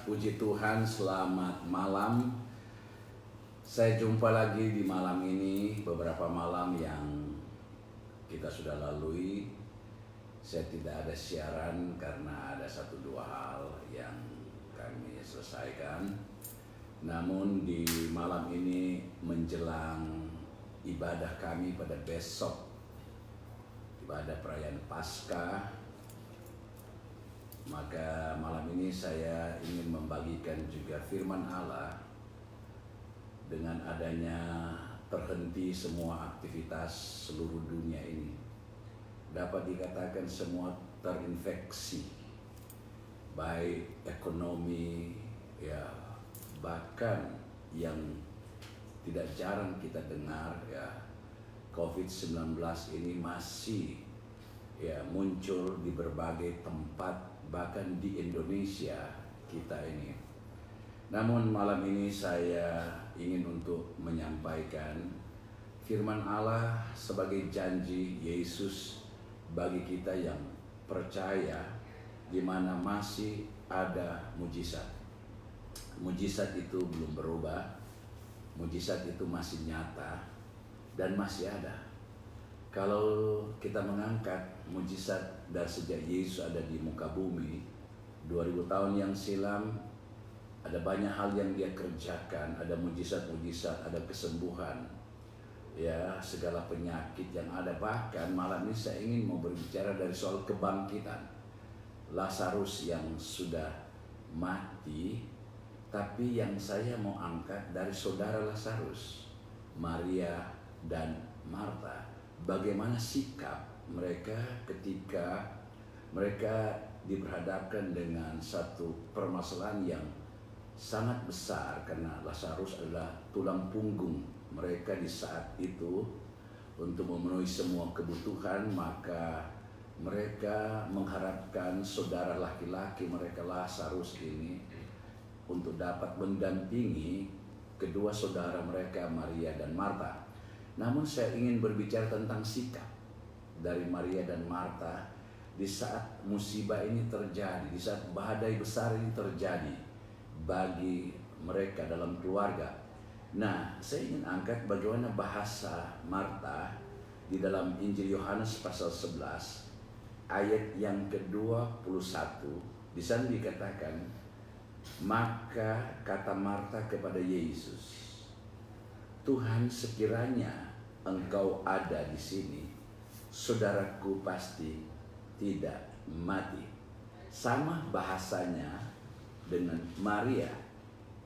Puji Tuhan, selamat malam. Saya jumpa lagi di malam ini. Beberapa malam yang kita sudah lalui, saya tidak ada siaran karena ada 1-2 hal yang kami selesaikan. Namun di malam ini menjelang ibadah kami pada besok, ibadah perayaan Paskah, maka malam ini saya ingin membagikan juga firman Allah. Dengan adanya terhenti semua aktivitas seluruh dunia ini, dapat dikatakan semua terinfeksi, baik ekonomi, ya bahkan yang tidak jarang kita dengar, ya COVID-19 ini masih muncul di berbagai tempat, bahkan di Indonesia kita ini. Namun malam ini saya ingin untuk menyampaikan firman Allah sebagai janji Yesus bagi kita yang percaya, di mana masih ada mujizat. Mujizat itu belum berubah, mujizat itu masih nyata dan masih ada. Kalau kita mengangkat mujizat dari sejak Yesus ada di muka bumi 2000 tahun yang silam, ada banyak hal yang dia kerjakan, ada mujizat-mujizat, ada kesembuhan, ya segala penyakit yang ada. Bahkan malam ini saya ingin mau berbicara dari soal kebangkitan Lazarus yang sudah mati, tapi yang saya mau angkat dari saudara Lazarus, Maria dan Marta. Bagaimana sikap mereka ketika mereka diperhadapkan dengan satu permasalahan yang sangat besar, karena Lazarus adalah tulang punggung mereka di saat itu. Untuk memenuhi semua kebutuhan, maka mereka mengharapkan saudara laki-laki mereka Lazarus ini untuk dapat mendampingi kedua saudara mereka, Maria dan Marta. Namun saya ingin berbicara tentang sikap dari Maria dan Marta di saat musibah ini terjadi, di saat badai besar ini terjadi bagi mereka dalam keluarga. Nah, saya ingin angkat bagaimana bahasa Marta di dalam Injil Yohanes pasal 11 ayat yang ke-21. Di sana dikatakan, maka kata Marta kepada Yesus, Tuhan, sekiranya Engkau ada di sini, saudaraku pasti tidak mati. Sama bahasanya dengan Maria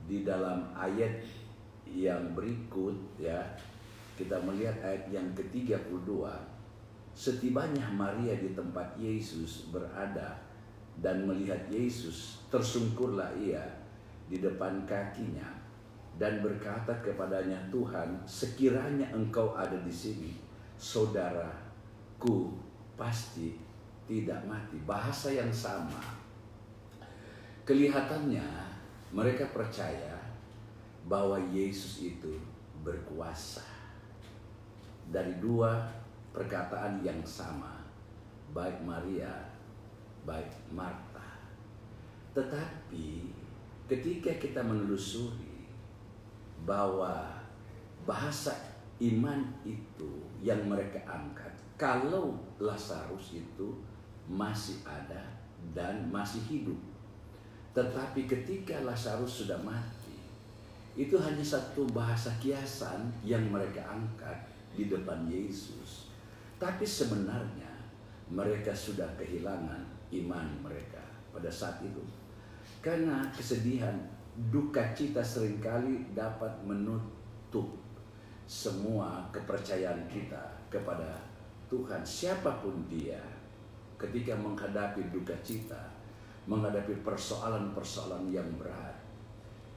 di dalam ayat yang berikut, ya. Kita melihat ayat yang ke-32. Setibanya Maria di tempat Yesus berada dan melihat Yesus, tersungkurlah ia di depan kakinya dan berkata kepadanya, Tuhan, sekiranya Engkau ada di sini, saudaraku pasti tidak mati. Bahasa yang sama. Kelihatannya mereka percaya bahwa Yesus itu berkuasa. Dari dua perkataan yang sama, baik Maria, baik Marta. Tetapi ketika kita menelusuri bahwa bahasa iman itu yang mereka angkat, kalau Lazarus itu masih ada dan masih hidup. Tetapi ketika Lazarus sudah mati, itu hanya satu bahasa kiasan yang mereka angkat di depan Yesus. Tapi sebenarnya mereka sudah kehilangan iman mereka pada saat itu. Karena kesedihan, duka cita seringkali dapat menutup semua kepercayaan kita kepada Tuhan. Siapapun dia, ketika menghadapi duka cita, menghadapi persoalan-persoalan yang berat,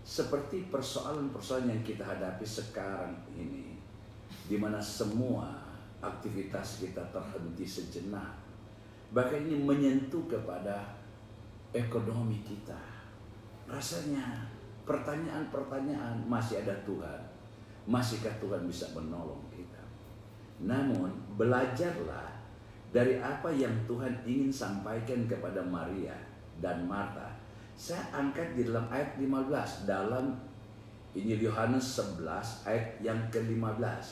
seperti persoalan-persoalan yang kita hadapi sekarang ini, di mana semua aktivitas kita terhenti sejenak, bahkan ini menyentuh kepada ekonomi kita. Rasanya pertanyaan-pertanyaan, masih ada Tuhan? Masihkah Tuhan bisa menolong kita? Namun belajarlah dari apa yang Tuhan ingin sampaikan kepada Maria dan Marta. Saya angkat di dalam ayat 15 dalam Injil Yohanes 11 ayat yang ke-15.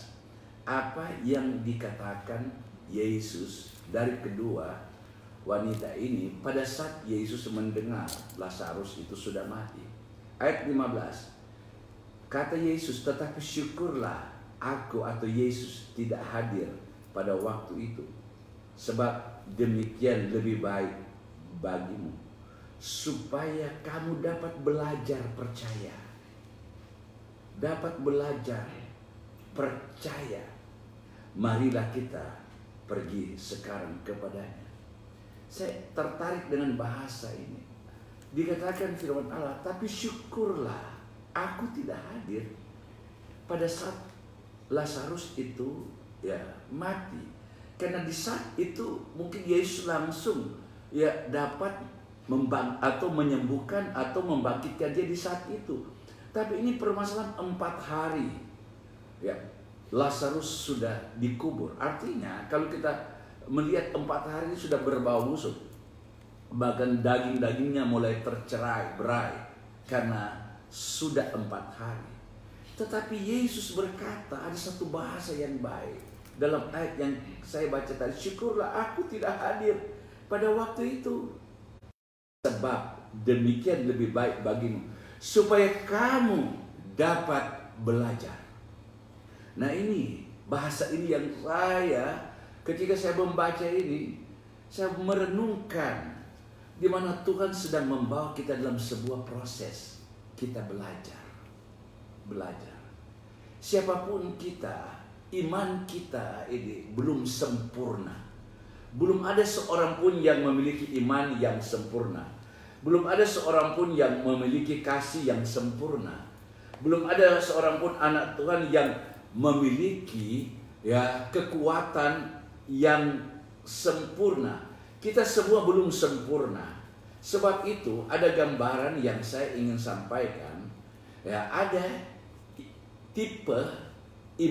Apa yang dikatakan Yesus dari kedua wanita ini pada saat Yesus mendengar Lazarus itu sudah mati. Ayat 15. Kata Yesus, tetapi syukurlah aku atau Yesus tidak hadir pada waktu itu, sebab demikian lebih baik bagimu, supaya kamu dapat belajar percaya. Dapat belajar percaya. Marilah kita pergi sekarang kepadanya. Saya tertarik dengan bahasa ini. Dikatakan firman Allah, tapi syukurlah aku tidak hadir pada saat Lazarus itu mati. Karena di saat itu mungkin Yesus langsung dapat menyembuhkan atau membangkitkan dia di saat itu. Tapi ini permasalahan 4 hari Lazarus sudah dikubur. Artinya kalau kita melihat 4 hari sudah berbau busuk, bahkan daging-dagingnya mulai tercerai-berai karena sudah 4 hari. Tetapi Yesus berkata, ada satu bahasa yang baik dalam ayat yang saya baca tadi, syukurlah aku tidak hadir pada waktu itu, sebab demikian lebih baik bagimu, supaya kamu dapat belajar. Nah, ini bahasa ini yang ketika saya membaca ini, saya merenungkan di mana Tuhan sedang membawa kita dalam sebuah proses kita belajar. Siapapun kita, iman kita ini belum sempurna. Belum ada seorang pun yang memiliki iman yang sempurna. Belum ada seorang pun yang memiliki kasih yang sempurna. Belum ada seorang pun anak Tuhan yang memiliki kekuatan yang sempurna. Kita semua belum sempurna. Sebab itu ada gambaran yang saya ingin sampaikan. Ada tipe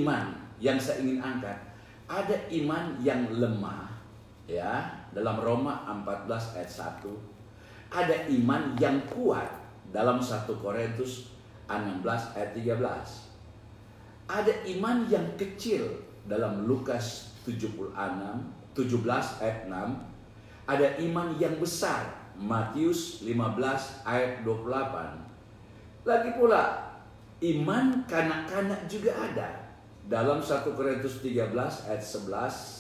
iman yang saya ingin angkat. Ada iman yang lemah, dalam Roma 14 ayat 1. Ada iman yang kuat dalam 1 Korintus 16 ayat 13. Ada iman yang kecil dalam Lukas 17 ayat 6. Ada iman yang besar, Matius 15 ayat 28. Lagi pula iman kanak-kanak juga ada dalam 1 Korintus 13 ayat 11.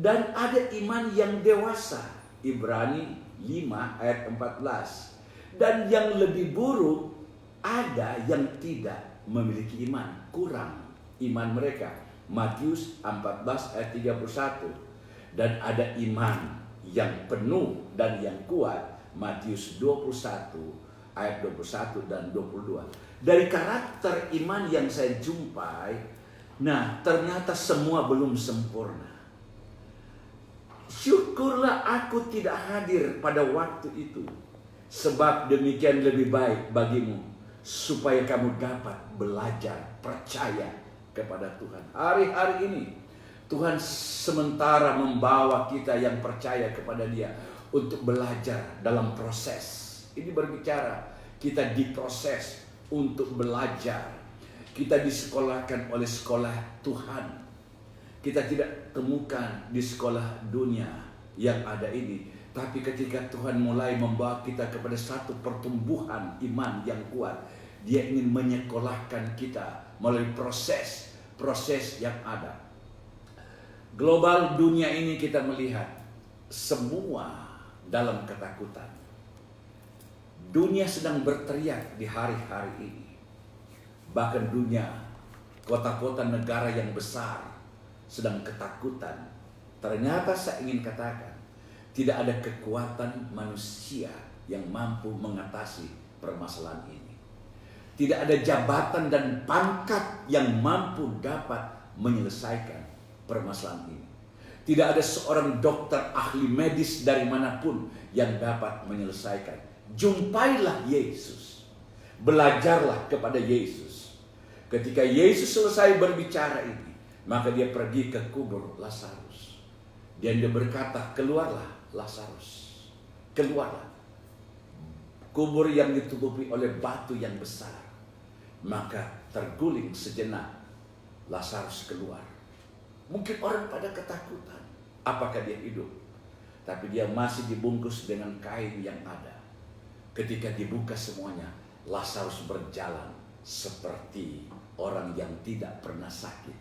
Dan ada iman yang dewasa, Ibrani 5 ayat 14. Dan yang lebih buruk, ada yang tidak memiliki iman, kurang iman mereka, Matius 14 ayat 31. Dan ada iman yang penuh dan yang kuat, Matius 21 ayat 21 dan 22. Dari karakter iman yang saya jumpai, ternyata semua belum sempurna. Syukurlah aku tidak hadir pada waktu itu, sebab demikian lebih baik bagimu, supaya kamu dapat belajar percaya kepada Tuhan. Hari-hari ini Tuhan sementara membawa kita yang percaya kepada Dia untuk belajar dalam proses. Ini berbicara kita diproses untuk belajar. Kita disekolahkan oleh sekolah Tuhan. Kita tidak temukan di sekolah dunia yang ada ini. Tapi ketika Tuhan mulai membawa kita kepada satu pertumbuhan iman yang kuat, Dia ingin menyekolahkan kita melalui proses yang ada. Global dunia ini kita melihat semua dalam ketakutan. Dunia sedang berteriak di hari-hari ini. Bahkan dunia, kota-kota negara yang besar sedang ketakutan. Ternyata saya ingin katakan, tidak ada kekuatan manusia yang mampu mengatasi permasalahan ini. Tidak ada jabatan dan pangkat yang mampu dapat menyelesaikan permasalahan ini. Tidak ada seorang dokter ahli medis dari manapun yang dapat menyelesaikan. Jumpailah Yesus. Belajarlah kepada Yesus. Ketika Yesus selesai berbicara ini, maka Dia pergi ke kubur Lazarus. Dan Dia berkata, keluarlah Lazarus. Keluarlah. kubur yang ditutupi oleh batu yang besar. Maka terguling sejenak, Lazarus keluar. Mungkin orang pada ketakutan, apakah dia hidup? Tapi dia masih dibungkus dengan kain yang ada. Ketika dibuka semuanya, Lazarus berjalan seperti orang yang tidak pernah sakit.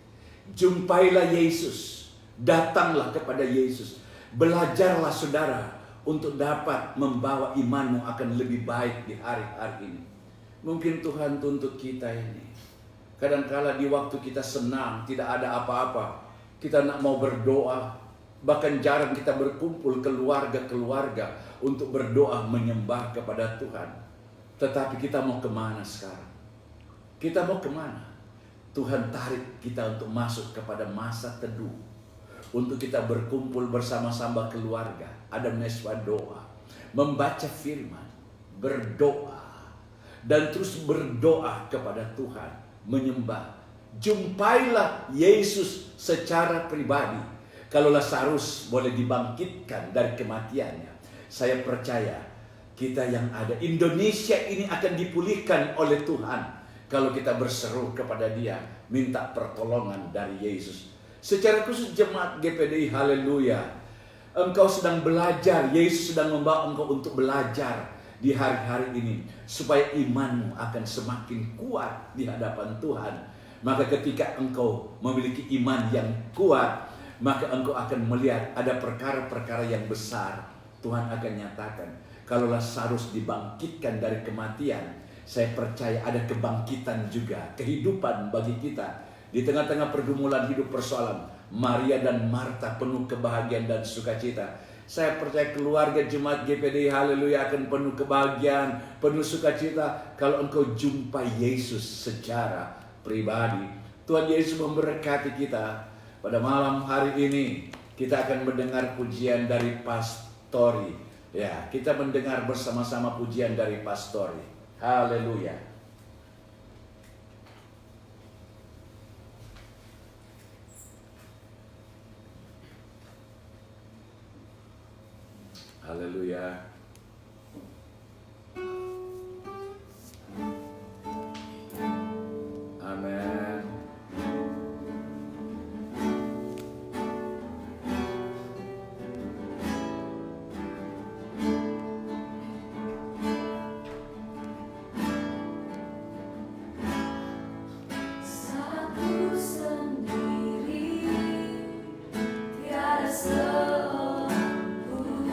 Jumpailah Yesus, datanglah kepada Yesus. Belajarlah saudara untuk dapat membawa imanmu akan lebih baik di hari-hari ini. Mungkin Tuhan tuntut kita ini. Kadangkala di waktu kita senang, tidak ada apa-apa, kita nak mau berdoa, bahkan jarang kita berkumpul keluarga-keluarga untuk berdoa menyembah kepada Tuhan. Tetapi kita mau kemana sekarang? Kita mau kemana? Tuhan tarik kita untuk masuk kepada masa teduh, untuk kita berkumpul bersama-sama keluarga, ada mesbah doa, membaca firman, berdoa, dan terus berdoa kepada Tuhan, menyembah. Jumpailah Yesus secara pribadi. Kalau Lazarus boleh dibangkitkan dari kematiannya, saya percaya kita yang ada, Indonesia ini akan dipulihkan oleh Tuhan kalau kita berseru kepada Dia, minta pertolongan dari Yesus. Secara khusus jemaat GPDI, haleluya, engkau sedang belajar, Yesus sedang membawa engkau untuk belajar di hari-hari ini, supaya imanmu akan semakin kuat di hadapan Tuhan. Maka ketika engkau memiliki iman yang kuat, maka engkau akan melihat ada perkara-perkara yang besar. Tuhan akan nyatakan, kalau Lazarus dibangkitkan dari kematian, saya percaya ada kebangkitan juga, kehidupan bagi kita. Di tengah-tengah pergumulan hidup, persoalan, Maria dan Marta penuh kebahagiaan dan sukacita. Saya percaya keluarga jemaat GPDI, haleluya, akan penuh kebahagiaan, penuh sukacita kalau engkau jumpa Yesus secara pribadi. Tuhan Yesus memberkati kita. Pada malam hari ini kita akan mendengar pujian dari Pastori. Ya, kita mendengar bersama-sama pujian dari Pastori. Haleluya. Haleluya. Amin. Aku sendiri tiada seorang pun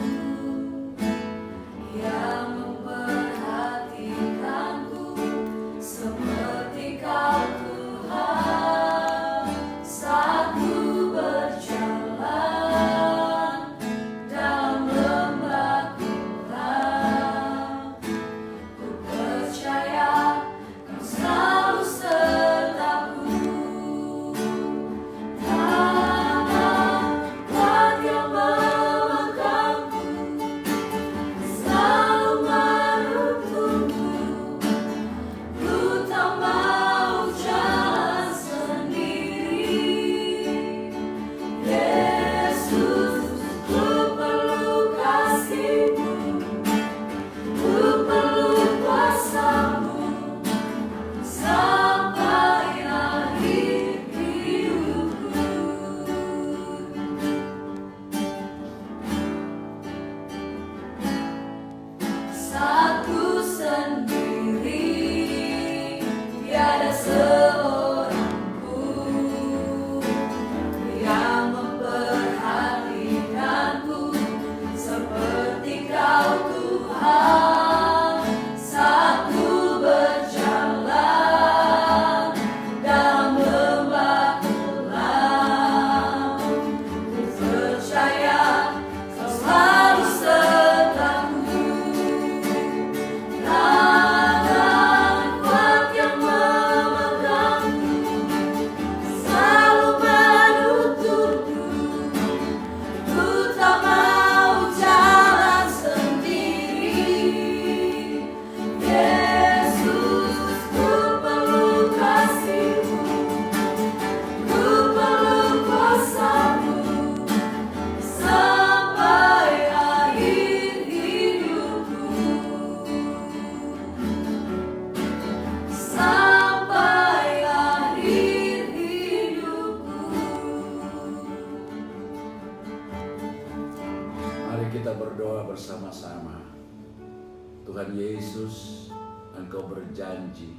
Tuhan Yesus, Engkau berjanji,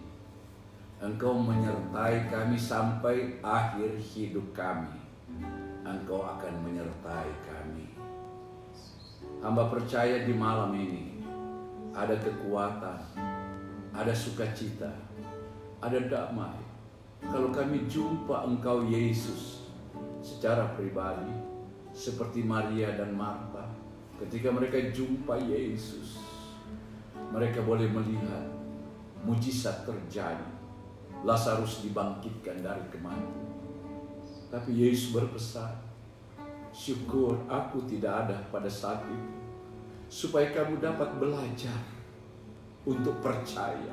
Engkau menyertai kami sampai akhir hidup kami. Engkau akan menyertai kami. Hamba percaya di malam ini ada kekuatan, ada sukacita, ada damai. Kalau kami jumpa Engkau Yesus secara pribadi, seperti Maria dan Marta, ketika mereka jumpa Yesus, mereka boleh melihat mujizat terjadi. Lazarus dibangkitkan dari kematian. Tapi Yesus berpesan, syukur aku tidak ada pada saat itu, supaya kamu dapat belajar untuk percaya.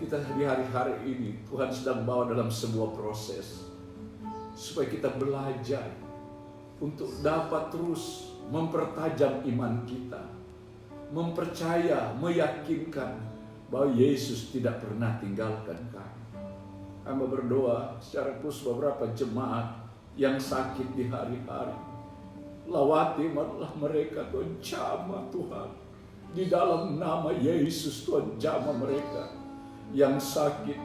Kita di hari-hari ini Tuhan sedang bawa dalam sebuah proses, supaya kita belajar untuk dapat terus mempertajam iman kita, mempercaya, meyakinkan bahwa Yesus tidak pernah tinggalkan kami. Hamba berdoa secara khusus beberapa jemaat yang sakit di hari-hari. Lawati mereka, Tuhan, jamah Tuhan. Di dalam nama Yesus, Tuhan, jamah mereka yang sakit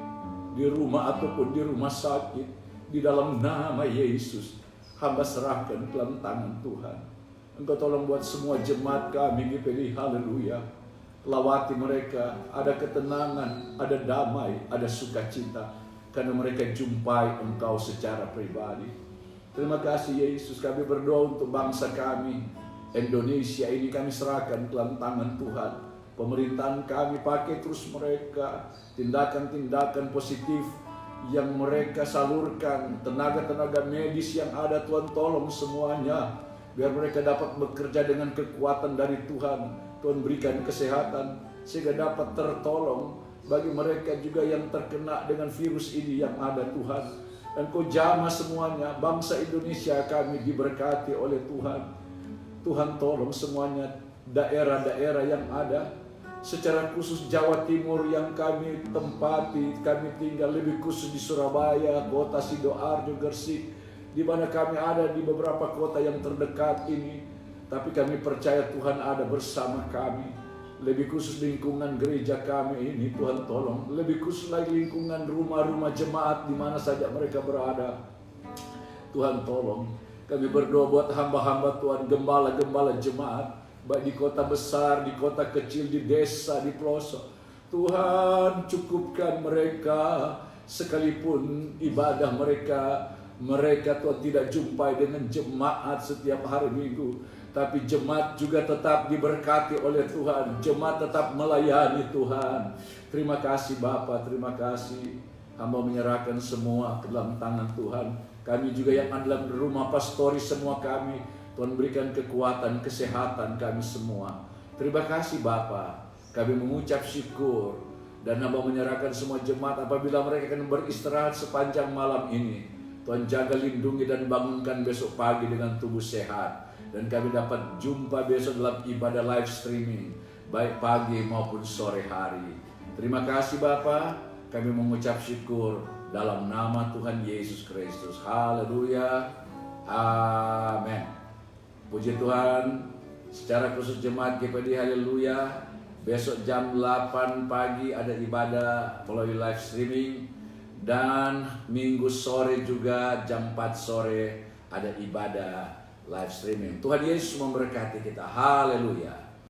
di rumah ataupun di rumah sakit. Di dalam nama Yesus, hamba serahkan ke dalam tangan Tuhan. Engkau tolong buat semua jemaat kami GPD, haleluya. Lawati mereka, ada ketenangan, ada damai, ada sukacita, karena mereka jumpai Engkau secara pribadi. Terima kasih Yesus, kami berdoa untuk bangsa kami, Indonesia ini kami serahkan ke dalam tangan Tuhan. Pemerintahan kami, pakai terus mereka, tindakan-tindakan positif yang mereka salurkan, tenaga-tenaga medis yang ada, Tuhan tolong semuanya, biar mereka dapat bekerja dengan kekuatan dari Tuhan. Tuhan berikan kesehatan sehingga dapat tertolong bagi mereka juga yang terkena dengan virus ini yang ada, Tuhan. Dan Kau jamah semuanya, bangsa Indonesia kami diberkati oleh Tuhan. Tuhan tolong semuanya, daerah-daerah yang ada, secara khusus Jawa Timur yang kami tempati, kami tinggal, lebih khusus di Surabaya, kota Sidoarjo, Gresik, di mana kami ada di beberapa kota yang terdekat ini. Tapi kami percaya Tuhan ada bersama kami. Lebih khusus lingkungan gereja kami ini, Tuhan tolong. Lebih khusus lagi lingkungan rumah-rumah jemaat di mana saja mereka berada. Tuhan tolong. Kami berdoa buat hamba-hamba Tuhan, gembala-gembala jemaat, baik di kota besar, di kota kecil, di desa, di pelosok. Tuhan cukupkan mereka, sekalipun ibadah mereka Tuhan tidak jumpai dengan jemaat setiap hari Minggu. Tapi jemaat juga tetap diberkati oleh Tuhan. Jemaat tetap melayani Tuhan. Terima kasih Bapa, terima kasih. Hamba menyerahkan semua ke dalam tangan Tuhan. Kami juga yang ada dalam rumah pastori semua kami, Tuhan berikan kekuatan, kesehatan kami semua. Terima kasih Bapa. Kami mengucap syukur. Dan hamba menyerahkan semua jemaat apabila mereka akan beristirahat sepanjang malam ini. Tuhan jaga, lindungi dan bangunkan besok pagi dengan tubuh sehat. Dan kami dapat jumpa besok dalam ibadah live streaming, baik pagi maupun sore hari. Terima kasih Bapa, kami mengucap syukur dalam nama Tuhan Yesus Kristus. Haleluya, amin. Puji Tuhan. Secara khusus jemaat GPD, haleluya. Besok jam 8 pagi ada ibadah melalui live streaming. Dan minggu sore juga jam 4 sore ada ibadah live streaming. Tuhan Yesus memberkati kita. Haleluya.